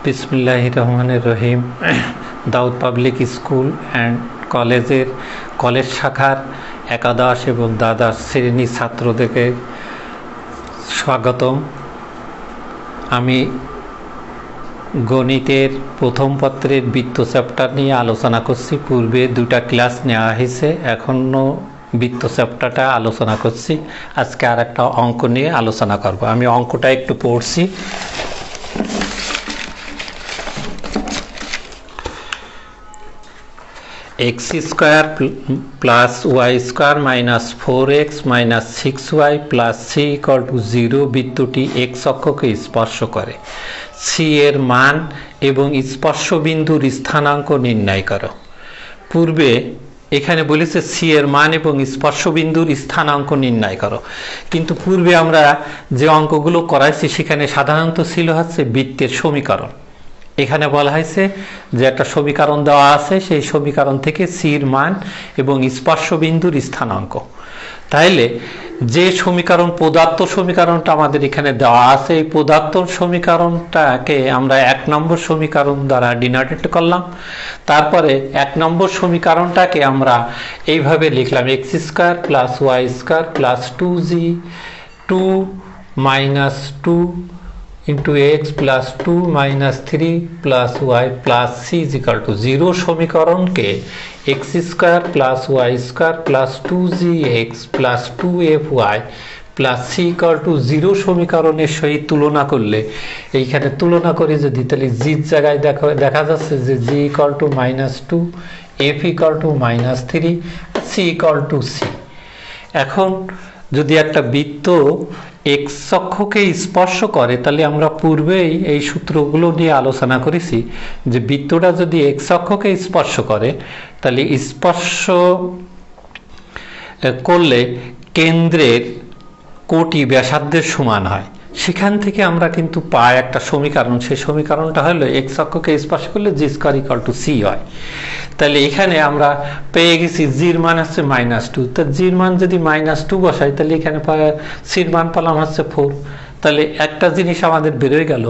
বিসমিল্লাহির রহমানির রহিম। দাউদ public school and কলেজের কলেজ শাখার একাদশ এবং দ্বাদশ শ্রেণীর ছাত্রদেরকে স্বাগতম। আমি গণিতের প্রথম পত্রের বৃত্ত চ্যাপ্টার নিয়ে আলোচনা করছি। পূর্বে দুটা ক্লাস নেওয়া হয়েছে, এখনও বৃত্ত চ্যাপ্টারটা আলোচনা করছি। আজকে আর একটা অঙ্ক নিয়ে আলোচনা করব। আমি অঙ্কটা একটু পড়ছি। x square plus Y square minus 4x minus 6y plus c equal to 0 বৃত্তটি x অক্ষকে স্পর্শ করে। সি এর মান এবং স্পর্শ বিন্দুর স্থানাঙ্ক নির্ণয় করো। পূর্বে এখানে বলেছে সি এর মান এবং স্পর্শ বিন্দুর স্থানাঙ্ক নির্ণয় করো, কিন্তু পূর্বে আমরা যে অঙ্কগুলো করাইছি সেখানে সাধারণত ছিল হচ্ছে বৃত্তের সমীকরণ। এখানে বলা হয়েছে যে একটা সমীকরণ দেওয়া আছে, সেই সমীকরণ থেকে সির মান এবং স্পর্শ বিন্দুর স্থানাঙ্ক। তাইলে যে সমীকরণ পদার্থ সমীকরণটা আমাদের এখানে দেওয়া আছে, এই পদার্থ সমীকরণটাকে আমরা 1 নম্বর সমীকরণ দ্বারা ডিনোটেট করলাম। তারপরে 1 নম্বর সমীকরণটাকে আমরা এইভাবে লিখলাম, x square plus Y square plus 2g 2 minus 2 into x plus 2 minus 3 plus y plus c is equal to 0 সমীকরণকে x square plus y square plus 2gx plus 2fy plus c equal to 0 সমীকরণের সহিত তুলনা করলে, এইখানে তুলনা করে যদি তাহলে g জায়গায় দেখা যাচ্ছে যে g equal to -2, f equal to -3, c equal to c। এখন যদি একটা বৃত্ত এক্স অক্ষকে স্পর্শ করে, তাহলে আমরা পূর্বেই এই সূত্রগুলো নিয়ে আলোচনা করেছি যে বৃত্তটা যদি এক্স অক্ষকে স্পর্শ করে, তাহলে স্পর্শ করলে কেন্দ্রের কোটি ব্যাসার্ধের সমান হয়। সেখান থেকে আমরা কিন্তু পাই একটা সমীকরণ, সেই সমীকরণটা হলো এক্স অক্ষকে স্পর্শ করলে জি স্কয়ার ইকুয়াল টু সি হয়। তাহলে এখানে আমরা পেয়ে গেছি জির মান হচ্ছে -2। তো জির মান যদি -2 বসাই, তাহলে এখানে সির মান পেলাম হচ্ছে 4। তাহলে একটা জিনিস আমাদের বেরোয় গেল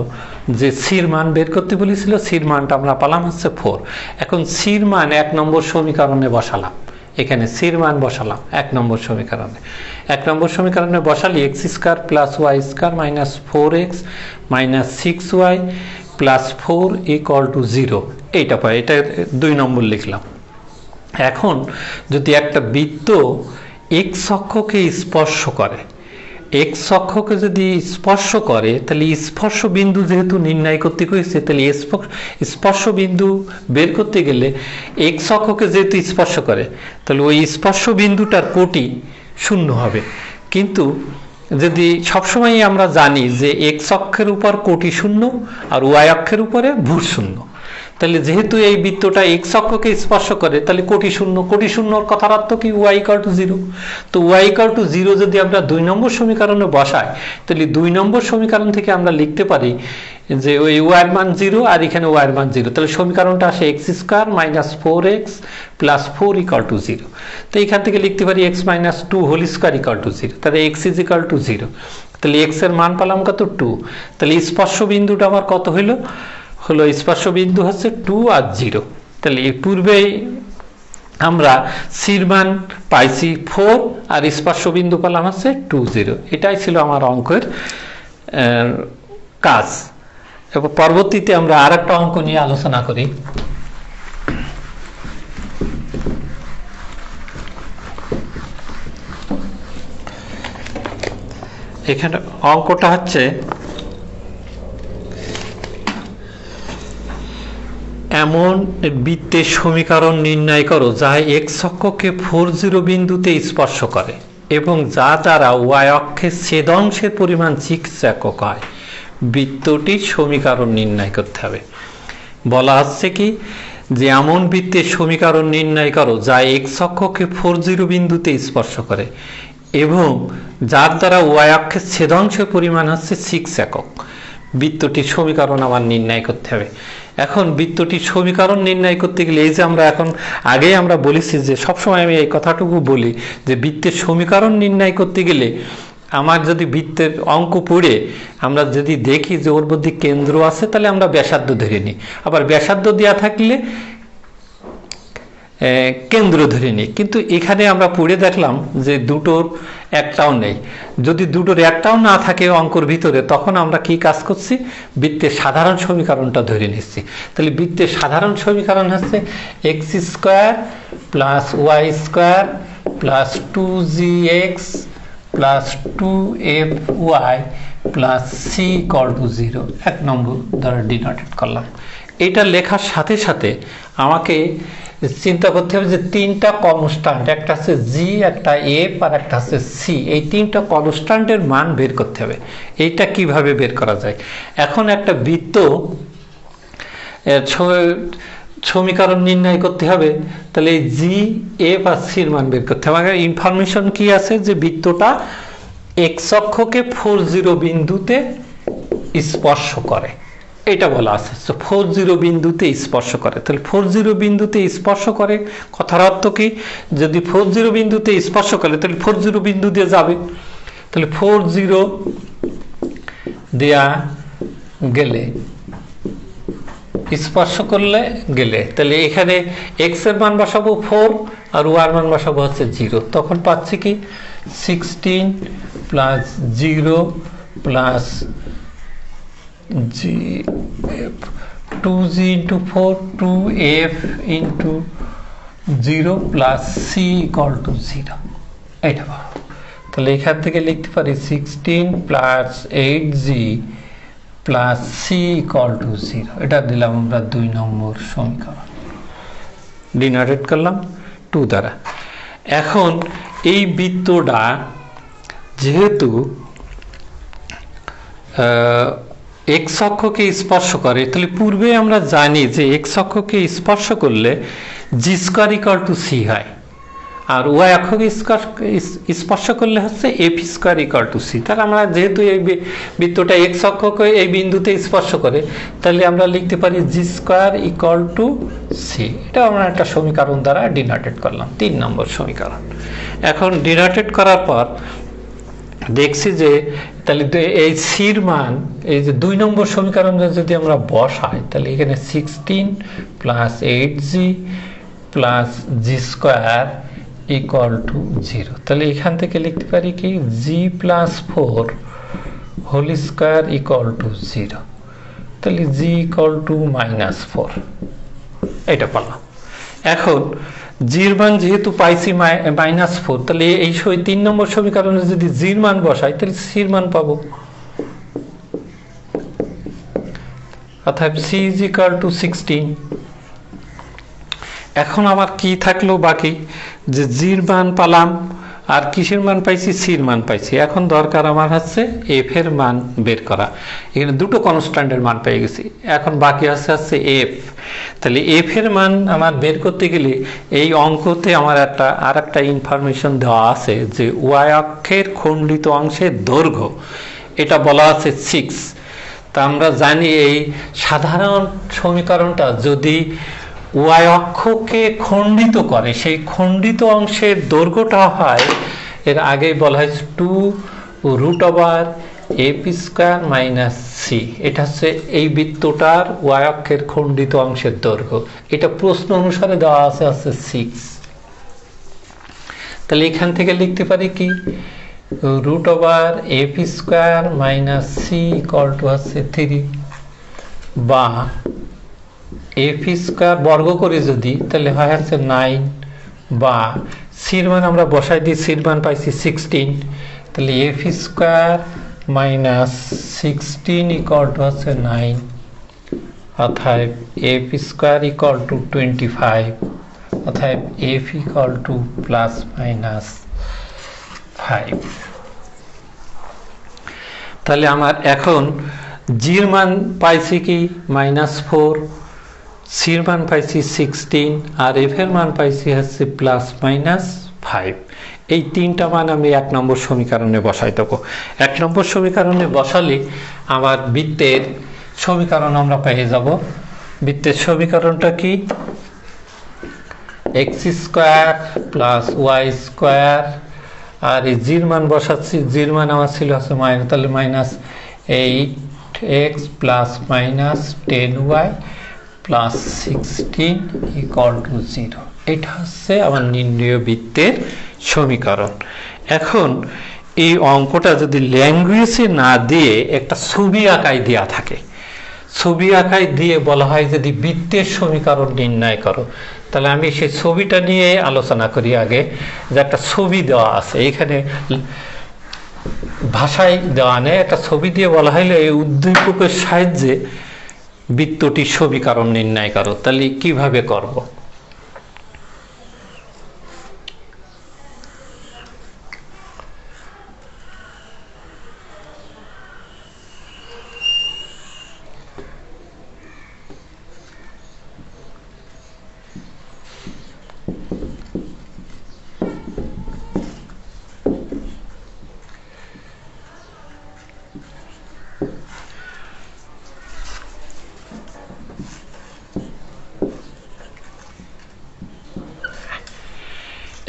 যে সির মান বের করতে বলেছিল, সির মানটা আমরা পেলাম হচ্ছে 4। এখন সির মান 1 নম্বর সমীকরণে বসালাম, এখানে সির মান বসালাম 1 নম্বর সমীকরণে। 1 নম্বর সমীকরণে বসালি X square plus Y square minus 4x minus 6y plus 4 equal to 0, এইটা পাই। এটা 2 নম্বর লিখলাম। এখন যদি একটা বৃত্ত এক্স অক্ষকে স্পর্শ করে, এক্স অক্ষকে যদি স্পর্শ করে, তাহলে স্পর্শ বিন্দু যেহেতু নির্ণয় করতে হয়েছে, তাহলে স্পর্শ বিন্দু বের করতে গেলে এক্স অক্ষকে যেহেতু স্পর্শ করে, তাহলে ওই স্পর্শ বিন্দুটার কোটি 0 হবে। কিন্তু যদি সবসময় আমরা জানি যে এক্স অক্ষের উপর কোটি 0 আর ওয়াই অক্ষের উপরে ভূর 0, তাহলে যেহেতু এই বৃত্তটা এক্স অক্ষকে স্পর্শ করে, তাহলে কোটি 0, কোটি 0 কথার অর্থ কি ওয়াই ইকুয়াল টু 0। তো ওয়াই ইকুয়াল টু 0 যদি আমরা 2 নম্বর সমীকরণে বসাই, তাহলে 2 নম্বর সমীকরণ থেকে আমরা লিখতে পারি যে ওই ওয়াই এর মান 0 আর এখানে ওয়াই এর মান 0। তাহলে সমীকরণটা আসে x square minus 4x plus 4 equal to 0। তো এখান থেকে লিখতে পারি x minus 2 whole square equal to 0। তাহলে x ইজ ইকুয়াল টু 0। তাহলে x এর মান পেলাম কত? 2। তাহলে স্পর্শ বিন্দুটা আমার কত হলো? স্পর্শ বিন্দু হচ্ছে 2 আর 0। তাহলে এই পূর্বে আমরা সির মান পাইছি 4 আর স্পর্শ বিন্দু পেলাম হচ্ছে 2, 0। এটাই ছিল আমার অঙ্কের কাজ। এবং পরবর্তীতে আমরা আর একটা অঙ্ক নিয়ে আলোচনা করি। এখানে অঙ্কটা হচ্ছে এমন বৃত্তের সমীকরণ নির্ণয় করো যা এক্স অক্ষকে 40 বিন্দুতে স্পর্শ করে এবং যা দ্বারা ওয়াই অক্ষের ছেদংশের পরিমাণ 6 একক হয়। বৃত্তটির সমীকরণ নির্ণয় করতে হবে। বলা হচ্ছে কি যে এমন বৃত্তের সমীকরণ নির্ণয় করো যা এক্স অক্ষকে 40 বিন্দুতে স্পর্শ করে এবং যার দ্বারা ওয়াই অক্ষের ছেদংশের পরিমাণ হচ্ছে 6 একক। বৃত্তটির সমীকরণ আমার নির্ণয় করতে হবে। এখন বৃত্তটির সমীকরণ নির্ণয় করতে গেলে, এই যে আমরা এখন আগেই আমরা বলেছি যে সবসময় আমি এই কথাটুকু বলি যে বৃত্তের সমীকরণ নির্ণয় করতে গেলে আমার যদি বৃত্তের অঙ্ক পড়ে আমরা যদি দেখি যে ওর মধ্যে কেন্দ্র আছে, তাহলে আমরা ব্যাসার্ধ ধরে নিই। আবার ব্যাসার্ধ দেওয়া থাকলে কেন্দ্র ধরে নিই। কিন্তু এখানে আমরা পড়ে দেখলাম যে দুটোর একটাও নেই। যদি দুটোর একটাও না থাকে অঙ্কর ভিতরে, তখন আমরা কি কাজ করছি, বৃত্তের সাধারণ সমীকরণটা ধরে নিচ্ছি। তাহলে বৃত্তের সাধারণ সমীকরণ হচ্ছে x square plus Y square plus 2gx plus 2fy plus c equal to 0। 1 নম্বর দ্বারা ডিনোটেড করলাম। এটা লেখার সাথে সাথে আমাকে চিন্তা করতে হবে যে তিনটা কনস্ট্যান্ট, একটা হচ্ছে জি, একটা এফ আর একটা হচ্ছে সি, এই তিনটা কনস্ট্যান্টের মান বের করতে হবে। এইটা কিভাবে বের করা যায়? এখন একটা বৃত্ত সমীকরণ নির্ণয় করতে হবে, তাহলে এই জি, এফ আর সির মান বের করতে হবে। আমার ইনফরমেশন কি আছে যে বৃত্তটা এক্স অক্ষকে 40 বিন্দুতে স্পর্শ করে, এটা বলা আছে। 40 বিন্দুতে স্পর্শ করে, তাহলে 40 বিন্দুতে স্পর্শ করে কথার অর্থ কি, যদি 40 বিন্দুতে স্পর্শ করে তাহলে 40 বিন্দু দিয়ে যাবে, তাহলে 40 দেয়া গেলে স্পর্শ করলে গেলে, তাহলে এখানে এক্স এর মান বসাবো 4 আর ওয়ার মান বসাবো হচ্ছে 0। তখন পাচ্ছি কি 16 plus 0 plus gf 2g into 4 2f into 0 plus c equal to 0। এটা পাবো। তাহলে এখান থেকে লিখতে পারি 16 plus 8g plus c equal to 0। এটা দিলাম আমরা 2 নম্বর সমীকরণ, ডিনোটেড করলাম 2 দ্বারা। এখন এই বৃত্তটা যেহেতু এক্স অক্ষকে স্পর্শ করে, তাহলে পূর্বে আমরা জানি যে এক্স অক্ষকে স্পর্শ করলে g square equal to c হয়, আর ওয়াই অক্ষকে স্পর্শ করলে হচ্ছে f square equal to c. তাহলে আমরা যেহেতু এই বৃত্তটা এক্স অক্ষকে এই বিন্দুতে স্পর্শ করে, তাহলে আমরা লিখতে পারি জি স্কোয়ার ইকুয়াল টু সি। এটা আমরা একটা সমীকরণ দ্বারা ডিনোটেড করলাম, 3 নম্বর সমীকরণ। এখন ডিনোটেড করার পর দেখছি যে তাহলে এই সির মান, এই যে 2 নম্বর সমীকরণে যদি আমরা বসাই, তাহলে এখানে 16 plus 8g plus g square equal to 0। তাহলে এখান থেকে লিখতে পারি কি g plus 4 whole square equal to 0। তাহলে জি ইকুয়াল টু -4, এটা পেলাম। এখন জির মান যেহেতু পাইছি -4, তাহলে এই 3 নম্বর সমীকরণে যদি জির মান বসাই তাহলে সির মান পাবো, অর্থাৎ সি ইজ ইকুয়াল টু 16। এখন আমার কি থাকলো বাকি, যে জির মান পালাম আর কিসের মান পাইছি, সির মান পাইছি। এখন দরকার আমার হচ্ছে এফ এর মান বের করা। এখানে দুটো কনস্ট্যান্টের মান পেয়ে গেছি, এখন বাকি হচ্ছে এফ। তাহলে এফ এর মান আমার বের করতে গেলে এই অঙ্কতে আমার আর একটা ইনফরমেশন দেওয়া আছে যে ওয়াই অক্ষের খণ্ডিত অংশের দৈর্ঘ্য, এটা বলা আছে 6। তা আমরা জানি এই সাধারণ সমীকরণটা যদি ওয়াই অক্ষকে খণ্ডিত করে, সেই খণ্ডিত অংশের দৈর্ঘ্যটা হয়, এর আগেই বলা হয়েছে 2√f স্কোয়ার মাইনাস সি। এটা হচ্ছে এই বৃত্তটার ওয়াই অক্ষের খণ্ডিত অংশের দৈর্ঘ্য। এটা প্রশ্ন অনুসারে দেওয়া আছে 6। তাহলে এখান থেকে লিখতে পারি কি √f square minus c equal to হচ্ছে 3, বা এফ স্কোয়ার বর্গ করে যদি তাহলে হয় হচ্ছে 9, বা সির মান আমরা বসাই দিই, সির মান পাইছি 16, তাহলে F square minus 16 equal to হচ্ছে 9, অর্থাৎ এফ স্কোয়ার ইকুয়াল টু 25, অর্থাৎ এফ ইকুয়াল টু +-5। তাহলে আমার এখন জির মান পাইছি কি -4, সির মান পাইছি 16, আর এফ এর মান পাইছি হচ্ছে +-5। এই 3টা মান আমি 1 নম্বর সমীকরণে বসাই দেবো। 1 নম্বর সমীকরণে বসালে আমার বৃত্তের সমীকরণ আমরা পেয়ে যাব। বৃত্তের সমীকরণটা কি, x² + y² আর এই জির মান বসাচ্ছি, জির মান আমার ছিল আছে মাইনাস, তাহলে -8x plus -10y plus 16 equal to 0। এটা হচ্ছে আমার নির্ণয় বৃত্তের সমীকরণ। এখন এই অঙ্কটা যদি ল্যাঙ্গুয়েজে না দিয়ে একটা ছবি আঁকায় দেওয়া থাকে, ছবি আঁকায় দিয়ে বলা হয় যদি বৃত্তের সমীকরণ নির্ণয় করো, তাহলে আমি সেই ছবিটা নিয়ে আলোচনা করি আগে। যে একটা ছবি দেওয়া আছে, এখানে ভাষায় দেওয়া নেই, একটা ছবি দিয়ে বলা হইলে এই উদ্দীপকের সাহায্যে বৃত্তটির সমীকরণ নির্ণয় করো, তাহলে কিভাবে করব?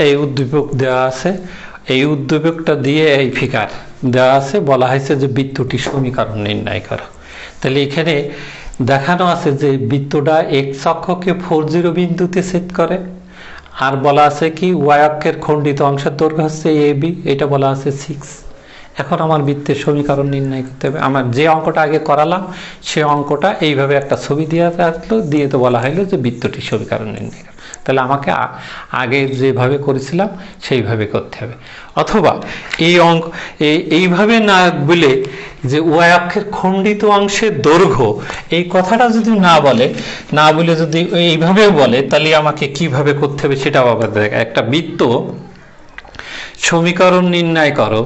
এই উদ্দীপক দেওয়া আছে, এই উদ্দীপকটা দিয়ে এই ফিগার দেওয়া আছে, বলা হয়েছে যে বৃত্তটির সমীকরণ নির্ণয় করো। তাহলে এখানে দেখানো আছে যে বৃত্তটা এক্স অক্ষকে 40 বিন্দুতে ছেদ করে, আর বলা আছে কি ওয়াই অক্ষের খণ্ডিত অংশের দৈর্ঘ্য হচ্ছে AB, এটা বলা আছে 6। এখন আমার বৃত্তের সমীকরণ নির্ণয় করতে হবে। আমার যে অঙ্কটা আগে করালাম সে অঙ্কটা এইভাবে একটা ছবি দিয়ে আসলো, দিয়ে তো বলা হলো যে বৃত্তটির সমীকরণ নির্ণয় করো। তাহলে আমাকে আগে যেভাবে করেছিলাম সেইভাবে করতে হবে। অথবা এই অঙ্ক এইভাবে না বলে যে ওয়াই অক্ষের খণ্ডিত অংশের দৈর্ঘ্য, এই কথাটা যদি না বলে যদি এইভাবে বলে, তাহলে আমাকে কিভাবে করতে হবে সেটাও আবার দেখা। একটা বৃত্ত সমীকরণ নির্ণয় করো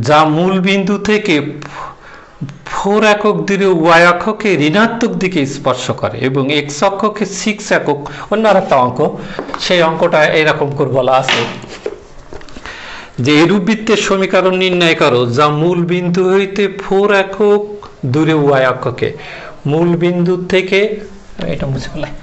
যা মূল বিন্দু থেকে 4 একক দূরে ওয়াই অক্ষকে ঋণাত্মক দিকে স্পর্শ করে এবং এক্স অক্ষকে 6 একক, অন্য আরেকটা অঙ্ক, সেই অঙ্কটা এরকম করে বলা আছে যে এরূপ বৃত্তের সমীকরণ নির্ণয় করো যা মূল বিন্দু হইতে 4 একক দূরে ওয়াই অক্ষকে, মূল বিন্দু থেকে, এটা মুছে ফেলাই,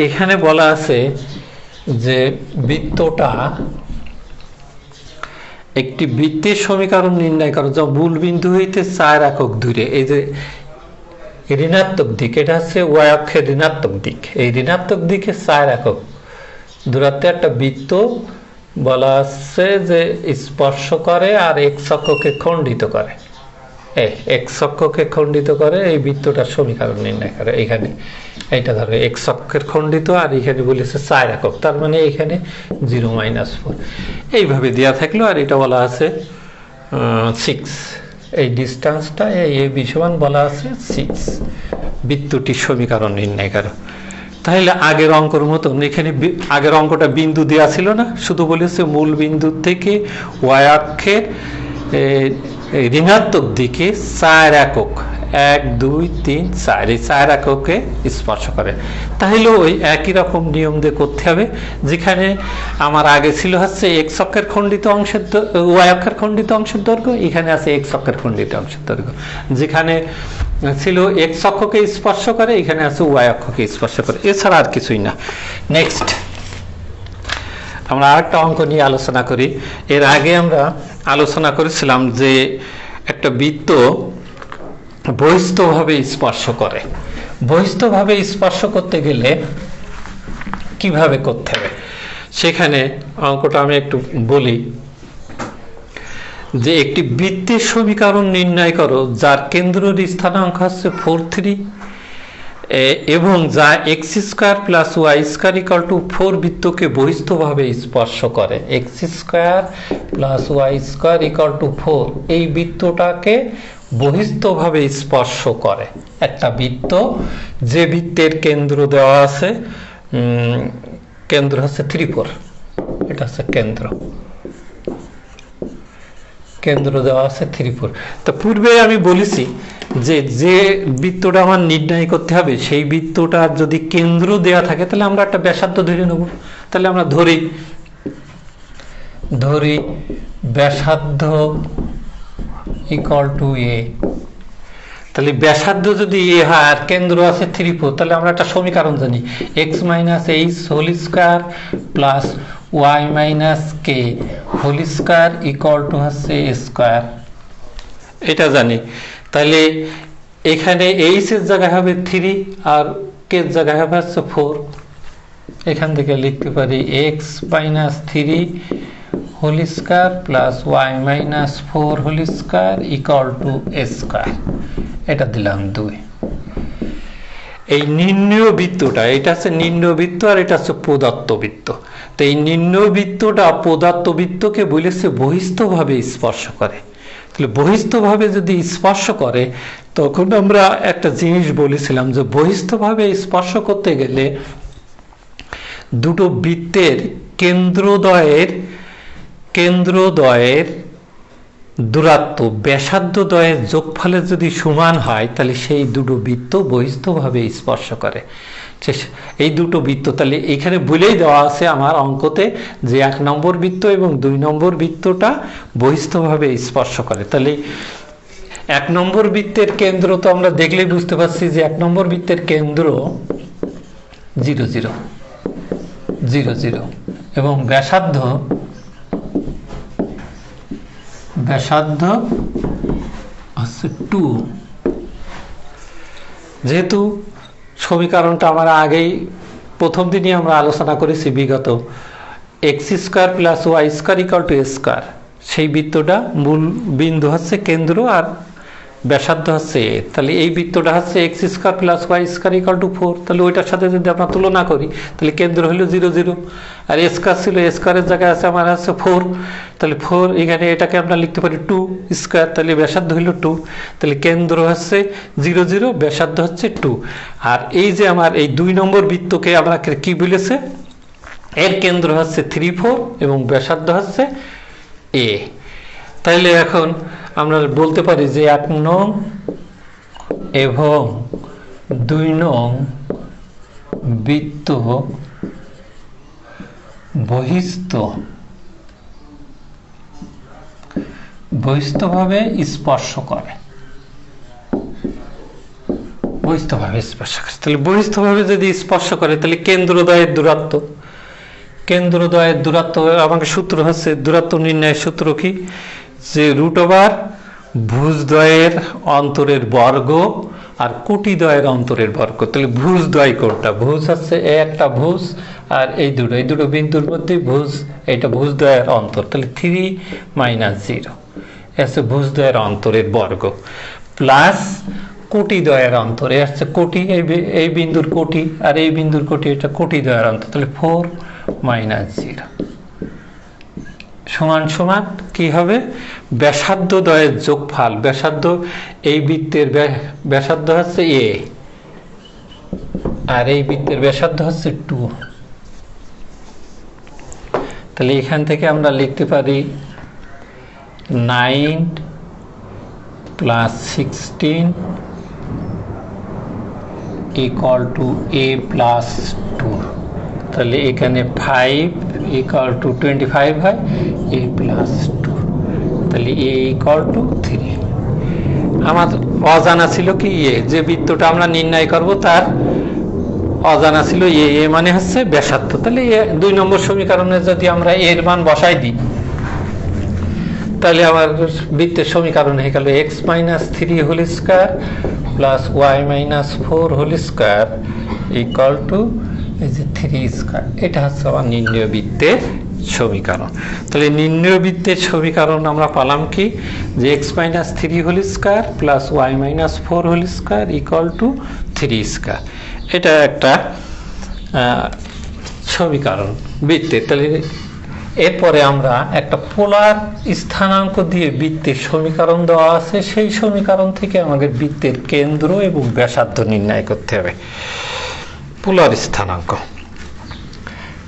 এখানে বলা আছে যে বৃত্তটা একটি বৃত্তের সমীকরণ নির্ণয় করো যা মূল বিন্দু হইতে 4 একক দূরে, এই যে ঋণাত্মক দিক, এটা হচ্ছে ওয়াই অক্ষের ঋণাত্মক দিক, এই ঋণাত্মক দিকে 4 একক দূরত্বে একটা বৃত্ত বলা আছে যে স্পর্শ করে আর এক্স অক্ষকে খণ্ডিত করে, এক্স অক্ষকে খণ্ডিত করে, এই বৃত্তটার সমীকরণ নির্ণয় করে। এখানে এইটা ধরো এক্স অক্ষের খণ্ডিত, আর এখানে বলেছে 4 একক, তার মানে এখানে 0-4 এইভাবে দেওয়া থাকলো, আর এটা বলা আছে 6, এই ডিস্টেন্সটা এই বিষয়মান বলা আছে 6, বৃত্তটির সমীকরণ নির্ণয় করো। তাহলে আগের অঙ্কের মতন এখানে আগের অঙ্কটা বিন্দু দেওয়া ছিল না, শুধু বলেছে মূল বিন্দু থেকে ওয়াই অক্ষের ঋণাত্মক দিকে 4 একক, 1 2 3 4, এই 4 এককে স্পর্শ করে। তাহলে ওই একই রকম নিয়ম দিয়ে করতে হবে। যেখানে আমার আগে ছিল হচ্ছে এক্স অক্ষের খণ্ডিত অংশের ওয়াই অক্ষের খণ্ডিত অংশের দৈর্ঘ্য, এখানে আছে এক্স অক্ষের খণ্ডিত অংশের দৈর্ঘ্য। যেখানে ছিল এক্স অক্ষকে স্পর্শ করে, এখানে আছে ওয়াই অক্ষকে স্পর্শ করে, এছাড়া আর কিছুই না। নেক্সট আমরা আরেকটা অঙ্ক নিয়ে আলোচনা করি। এর আগে আমরা আলোচনা করেছিলাম যে একটা বৃত্ত বহিস্থভাবে স্পর্শ করে, বহিস্থভাবে স্পর্শ করতে গেলে কিভাবে করতে হবে, সেখানে অঙ্কটা আমি একটু বলি যে একটি বৃত্তের সমীকরণ নির্ণয় করো যার কেন্দ্রের স্থানাঙ্ক হচ্ছে 4 এবং যা x square plus Y square equal to 4 বৃত্তকে বহিস্থভাবে স্পর্শ করে। X square plus Y square equal to 4 এই বৃত্তটাকে বহিস্থভাবে স্পর্শ করে। একটা বৃত্ত, যে বৃত্তের কেন্দ্র দেওয়া আছে, কেন্দ্র হচ্ছে 3 4, এটা হচ্ছে কেন্দ্র, কেন্দ্র দেওয়া আছে 3 4। তো পূর্বে আমি বলেছি যে যে বৃত্তটা আমার নির্ণয় করতে হবে সেই বৃত্তটার যদি কেন্দ্র দেওয়া থাকে তাহলে আমরা একটা ব্যাসার্ধ ধরে নেব। তাহলে আমরা ধরি ব্যাসার্ধ ইকুয়াল টু এ। তাহলে ব্যাসার্ধ যদি এ হয় আর কেন্দ্র আছে 3, 4, তাহলে আমরা একটা সমীকরণ জানি, x minus h whole square plus y minus k whole square equal to হচ্ছে এ স্কয়ার, এটা জানি। তাহলে এখানে এইচ এর জায়গায় হবে 3 আর কে এর জায়গায় হবে হচ্ছে 4। এখান থেকে লিখতে পারি x minus 3 whole square plus y minus 4 whole square equal to a square, এটা দিলাম 2। এই নির্ণয় বৃত্তটা, এটা হচ্ছে নির্ণয় বৃত্ত আর এটা হচ্ছে প্রদত্ত বৃত্ত। তো এই নির্ণয় বৃত্তটা প্রদত্ত বৃত্তকে বলেছে বহিস্থভাবে স্পর্শ করে। তাহলে বহিস্থভাবে যদি স্পর্শ করে তখন আমরা একটা জিনিস বলেছিলাম যে বহিস্থভাবে স্পর্শ করতে গেলে দুটো বৃত্তের কেন্দ্রদ্বয়ের দূরত্ব ব্যাসার্ধদ্বয়ের যোগফলের যদি সমান হয় তাহলে সেই দুটো বৃত্ত বহিস্থভাবে স্পর্শ করে। এই দুটো বৃত্ত তাহলে এখানে বলেই দেওয়া আছে আমার অঙ্কতে যে 1 নম্বর বৃত্ত এবং 2 নম্বর বৃত্তটা বহিস্থভাবে স্পর্শ করে। তাহলে 1 নম্বর বৃত্তের কেন্দ্র তো আমরা দেখলেই বুঝতে পারছি যে 1 নম্বর বৃত্তের কেন্দ্র 0, 0, 0, 0 এবং ব্যাসার্ধ হচ্ছে 2। যেহেতু সমীকরণটা আমরা আগেই প্রথম দিনই আমরা আলোচনা করেছি বিগত, x square plus y square equal to a square, সেই বৃত্তটা মূল বিন্দু হচ্ছে কেন্দ্র আর ব্যাসার্ধ হচ্ছে এ। তাহলে এই বৃত্তটা হচ্ছে x square plus y square equal to 4। তাহলে ওইটার সাথে যদি আমরা তুলনা করি তাহলে কেন্দ্র হলো 0, 0 আর এ স্কয়ার ছিল, এ স্কয়ারের জায়গায় আছে আমার আছে 4। তাহলে 4 এখানে এটাকে আমরা লিখতে পারি 2 স্কয়ার, তাহলে ব্যাসার্ধ হলো 2। তাহলে কেন্দ্র হচ্ছে 0, 0, ব্যাসার্ধ হচ্ছে 2। আর এই যে আমার এই 2 নম্বর বৃত্তকে আমরা কি বলেছে, এর কেন্দ্র হচ্ছে 3, 4 এবং ব্যাসার্ধ হচ্ছে এ। তাহলে এখন আমরা বলতে পারি যে 1 নং এবং 2 নং বৃত্ত বহিস্থভাবে স্পর্শ করে। তাহলে বহিস্থভাবে যদি স্পর্শ করে তাহলে কেন্দ্রদ্বয়ের দূরত্ব আমাকে সূত্র হচ্ছে, দূরত্ব নির্ণয়ের সূত্র কি, যে √ ভুজদ্বয়ের অন্তরের বর্গ আর কোটিদ্বয়ের অন্তরের বর্গ। তাহলে ভুজদ্বয় কোনটা, ভুজ হচ্ছে একটা ভুজ আর এই দুটো বিন্দুর মধ্যে ভুজ, এটা ভুজদ্বয়ের অন্তর। তাহলে 3 - 0 হচ্ছে ভুজদ্বয়ের অন্তরের বর্গ প্লাস কোটিদ্বয়ের অন্তর, এ হচ্ছে কোটি, এই বিন্দুর কোটি আর এই বিন্দুর কোটি, এটা কোটিদ্বয়ের অন্তর। তাহলে 4 - 0 সমান সমান কি হবে, ব্যাসার্ধ দ্বয়ের যোগফল। ব্যাসার্ধ এই বৃত্তের ব্যাসার্ধ হচ্ছে এ আর এই বৃত্তের ব্যাসার্ধ হচ্ছে 2। তাহলে এখান থেকে আমরা লিখতে পারি 9 + 16 ইকুয়াল টু a + 2। তাহলে এখানে 5 ইকুয়াল টু 25 হয়, a + 2। তাহলে a ইকুয়াল টু 3। আমার অজানা ছিল কি এ, যে বৃত্তটা আমরা নির্ণয় করব তার অজানা ছিল এ, মানে হচ্ছে ব্যাসার্ধ। তাহলে 2 নম্বর সমীকরণে যদি আমরা এর মান বসাই দিই তাহলে আমার বৃত্তের সমীকরণ হয়ে গেল x - 3 whole square plus y - 4 whole square equal to এই যে 3 স্কয়ার। এটা হচ্ছে আমার নির্ণয় বৃত্তের সমীকরণ। তাহলে নির্ণয় বৃত্তের সমীকরণ আমরা পেলাম কি, যে x - 3 whole square plus y - 4 whole square equal to 3 square. এটা একটা সমীকরণ বৃত্তের। তাহলে এরপরে আমরা একটা পোলার স্থানাঙ্ক দিয়ে বৃত্তের সমীকরণ দেওয়া আছে, সেই সমীকরণ থেকে আমাদের বৃত্তের কেন্দ্র এবং ব্যাসার্ধ নির্ণয় করতে হবে। পোলার স্থানাঙ্ক,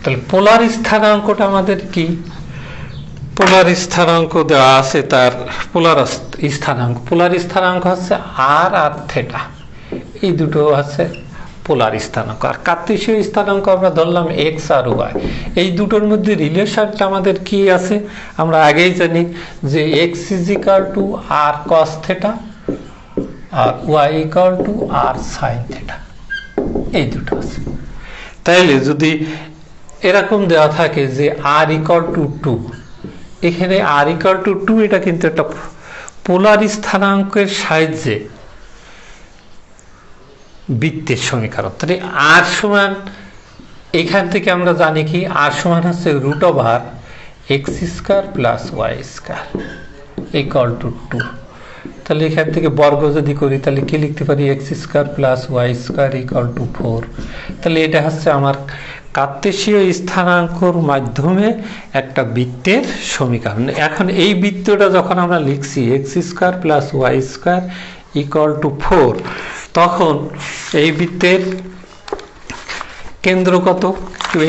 তাহলে পোলার স্থানাঙ্কটা আমাদের কি, পোলার স্থানাঙ্ক দেওয়া আছে, তার পোলার স্থানাঙ্ক হচ্ছে আর থিটা, এই দুটো আছে পোলার স্থানাঙ্ক, আর কার্তেশীয় স্থানাঙ্ক আমরা ধরলাম এক্স আর ওয়াই। এই দুটোর মধ্যে রিলেশনটা আমাদের কি আছে আমরা আগেই জানি যে x is equal to r cos theta আর y equal to r sine theta, এই দুটো আছে। তাইলে যদি এরকম দেওয়া থাকে যে আর ইকুয়াল টু 2, এখানে আর ইকুয়াল টু 2 এটা কিন্তু একটা পোলার স্থানাঙ্কের সাহায্যে বৃত্তের সমীকরণ। তাহলে আর সমান, এখান থেকে আমরা জানি কি আর সমান হচ্ছে root over x square plus y square equal to 2। তাহলে এখান থেকে বর্গ যদি করি তাহলে কি লিখতে পারি x square plus y square equal to 4। তাহলে এটা হচ্ছে আমার কার্তেশীয় স্থানাঙ্কর মাধ্যমে একটা বৃত্তের সমীকরণ। এখন এই বৃত্তটা যখন আমরা লিখছি x square plus y square equal to 4, তখন এই বৃত্তের কেন্দ্র কত?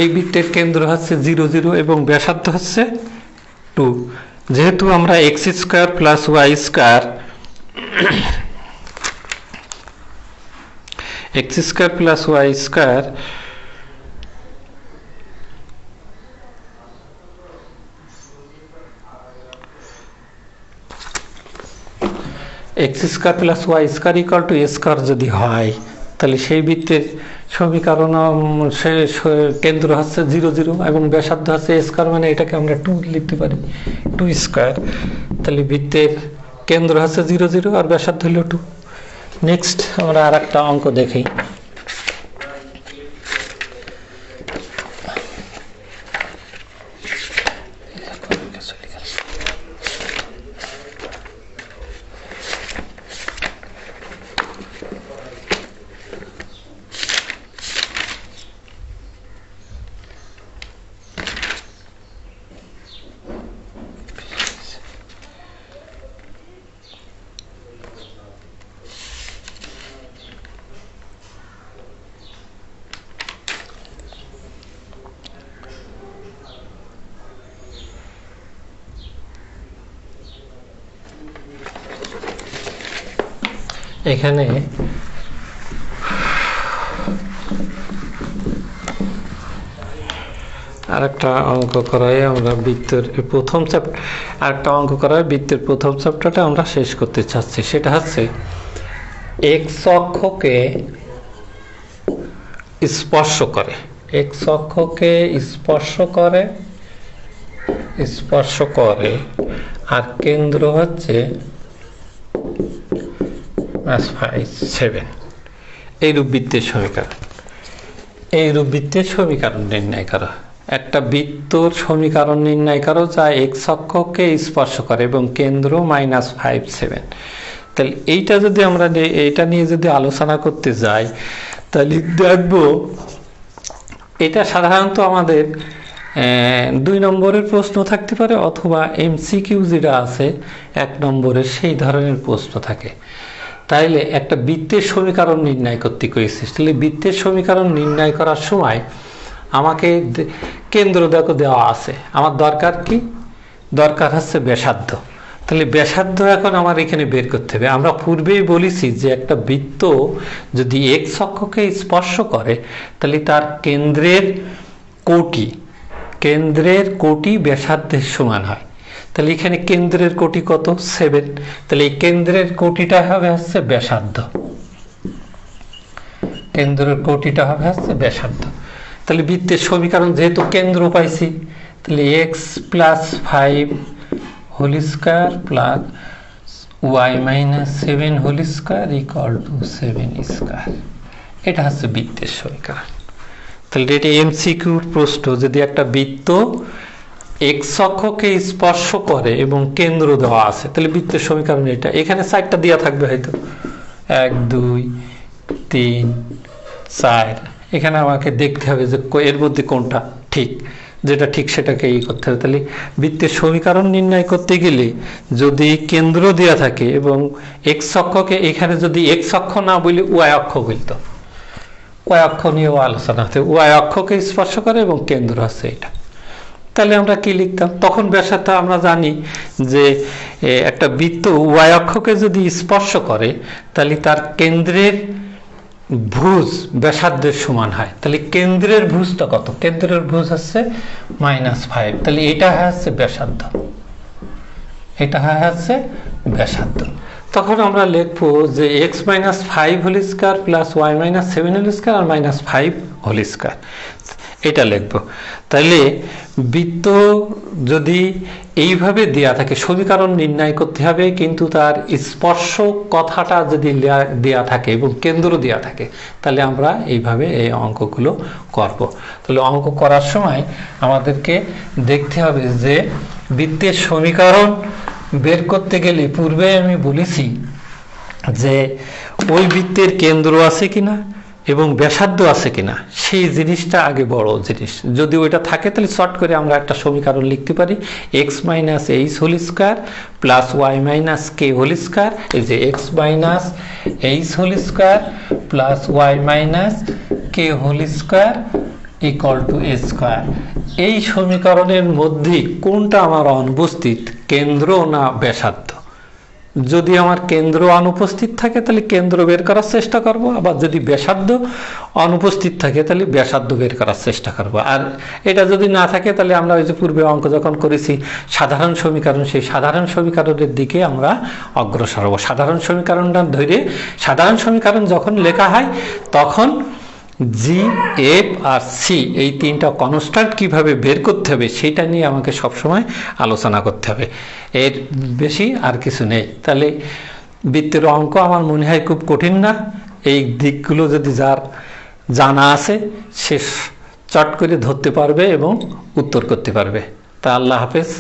এই বৃত্তের কেন্দ্র হচ্ছে 0 0 এবং ব্যাসার্ধ হচ্ছে 2। যেহেতু আমরা x square plus y square x square plus y square x square plus y square equal to a square যদি হয়, তাহলে সেই বৃত্তের সমীকরণ কেন্দ্র হচ্ছে 0 0 এবং ব্যাসার্ধ হচ্ছে এ স্কয়ার, মানে এটাকে আমরা 2 লিখতে পারি 2 স্কয়ার। তাহলে বৃত্তের কেন্দ্র হচ্ছে 0 0 আর ব্যাসার্ধ হলো 2। নেক্সট আমরা আর একটা অঙ্ক দেখি। এখানে আরেকটা অঙ্ক করাই আমরা বৃত্তের প্রথম চ্যাপ্টার, আরেকটা অঙ্ক করাই বৃত্তের প্রথম চ্যাপ্টারটা আমরা শেষ করতে চাচ্ছি। সেটা হচ্ছে এক্স অক্ষকে স্পর্শ করে, এক্স অক্ষকে স্পর্শ করে আর কেন্দ্র হচ্ছে 7। এইরূপ বৃত্তের সমীকরণ, এইরূপ বৃত্তের সমীকরণ নির্ণয় করা। একটা বৃত্তর সমীকরণ নির্ণয় করো যা এক্স অক্ষকে স্পর্শ করে এবং কেন্দ্র -5 7। তাহলে এইটা যদি আমরা এইটা নিয়ে যদি আলোচনা করতে যাই তাহলে দেখব এটা সাধারণত আমাদের 2 নম্বরের প্রশ্ন থাকতে পারে অথবা এমসিকিউ যেটা আছে 1 নম্বরের সেই ধরনের প্রশ্ন থাকে। তাইলে একটা বৃত্তের সমীকরণ নির্ণয় করতে কইছিস, তাহলে বৃত্তের সমীকরণ নির্ণয় করার সময় আমাকে কেন্দ্র দেখো দেওয়া আছে, আমার দরকার কি? দরকার হচ্ছে ব্যাসার্ধ। তাহলে ব্যাসার্ধ এখন আমার এখানে বের করতে হবে। আমরা পূর্বেই বলেছি যে একটা বৃত্ত যদি এক্স অক্ষকে স্পর্শ করে তাহলে তার কেন্দ্রের কোটি ব্যাসার্ধের সমান হয়। তাহলে এখানে কেন্দ্রের কোটি কত? 7। তাহলে এই কেন্দ্রের কোটিটা হবে হচ্ছে ব্যাসার্ধ, কেন্দ্রের কোটিটা হবে হচ্ছে ব্যাসার্ধ। তাহলে বৃত্তের সমীকরণ যেহেতু কেন্দ্র পাইছি, তাহলে x plus 5 whole square plus y minus 7 whole square equal to 7 square, এটা হচ্ছে বৃত্তের সমীকরণ। তাহলে এটা এমসিকিউর প্রশ্ন, যদি একটা বৃত্ত এক্স অক্ষকে স্পর্শ করে এবং কেন্দ্র দেওয়া আছে তাহলে বৃত্তের সমীকরণ এটা। এখানে 4টা দেওয়া থাকবে হয়তো 1 2 3 4, এখানে আমাকে দেখতে হবে যে এর মধ্যে কোনটা ঠিক, যেটা ঠিক সেটাকে করতে হবে। তাহলে বৃত্তের সমীকরণ নির্ণয় করতে গেলে যদি কেন্দ্র দেওয়া থাকে এবং এক্স অক্ষকে, এখানে যদি এক্স অক্ষ না বলি ওয়াই অক্ষ বলতো, ওয়াই অক্ষ নিয়েও আলোচনা হতে, ওয়াই অক্ষকে স্পর্শ করে এবং কেন্দ্র আছে এটা, তাহলে আমরা কি লিখতাম? তখন ব্যাসার্ধ আমরা জানি যে একটা বৃত্ত ওয়াই অক্ষকে যদি স্পর্শ করে তাহলে তার কেন্দ্রের ভুজ ব্যাসার্ধের সমান হয়, তাহলে কেন্দ্রের ভুজটা কত? কেন্দ্রের ভুজ হচ্ছে -5, তাহলে এটা হচ্ছে ব্যাসার্ধ, এটা হচ্ছে ব্যাসার্ধ। তখন আমরা লিখবো যে x - 5 whole square plus y - 7 whole square আর -5 হোল স্কয়ার, এটা লিখবো। তাহলে বৃত্ত যদি এইভাবে দেয়া থাকে, সমীকরণ নির্ণয় করতে হবে, কিন্তু তার স্পর্শক কথাটা যদি দেয়া থাকে এবং কেন্দ্র দেয়া থাকে, তাহলে আমরা এইভাবে এই অঙ্কগুলো করব। তাহলে অঙ্ক করার সময় আমাদেরকে দেখতে হবে যে বৃত্তের সমীকরণ বের করতে গেলে পূর্বে আমি বলেছি যে ওই বৃত্তের কেন্দ্র আছে কিনা এবং ব্যাসার্ধ আছে কিনা, সেই জিনিসটা আগে বড় জিনিস। যদি ওইটা থাকে তাহলে শর্ট করে আমরা একটা সমীকরণ লিখতে পারি, x - h whole square plus y - k whole square, এই যে x - h whole square plus y - k whole square equal to a square. এই সমীকরণের মধ্যে কোনটা আমার অনুপস্থিত, কেন্দ্র না ব্যাসার্ধ? যদি আমার কেন্দ্র অনুপস্থিত থাকে তাহলে কেন্দ্র বের করার চেষ্টা করব, আবার যদি ব্যাসার্ধ অনুপস্থিত থাকে তাহলে ব্যাসার্ধ বের করার চেষ্টা করব। আর এটা যদি না থাকে তাহলে আমরা ওই যে পূর্বে অঙ্ক যখন করেছি সাধারণ সমীকরণ, সেই সাধারণ সমীকরণের দিকে আমরা অগ্রসর হব। সাধারণ সমীকরণটা ধরে সাধারণ সমীকরণ যখন লেখা হয় তখন জি, এফ আর সি এই তিনটা কনস্ট্যান্ট কিভাবে বের করতে হবে সেটা নিয়ে আমাকে সবসময় আলোচনা করতে হবে, এর বেশি আর কিছু নেই। তাহলে বৃত্তের অঙ্ক আমার মনে হয় খুব কঠিন না। এই দিকগুলো যদি যার জানা আছে সে চট করে ধরতে পারবে এবং উত্তর করতে পারবে। তা আল্লাহ হাফেজ।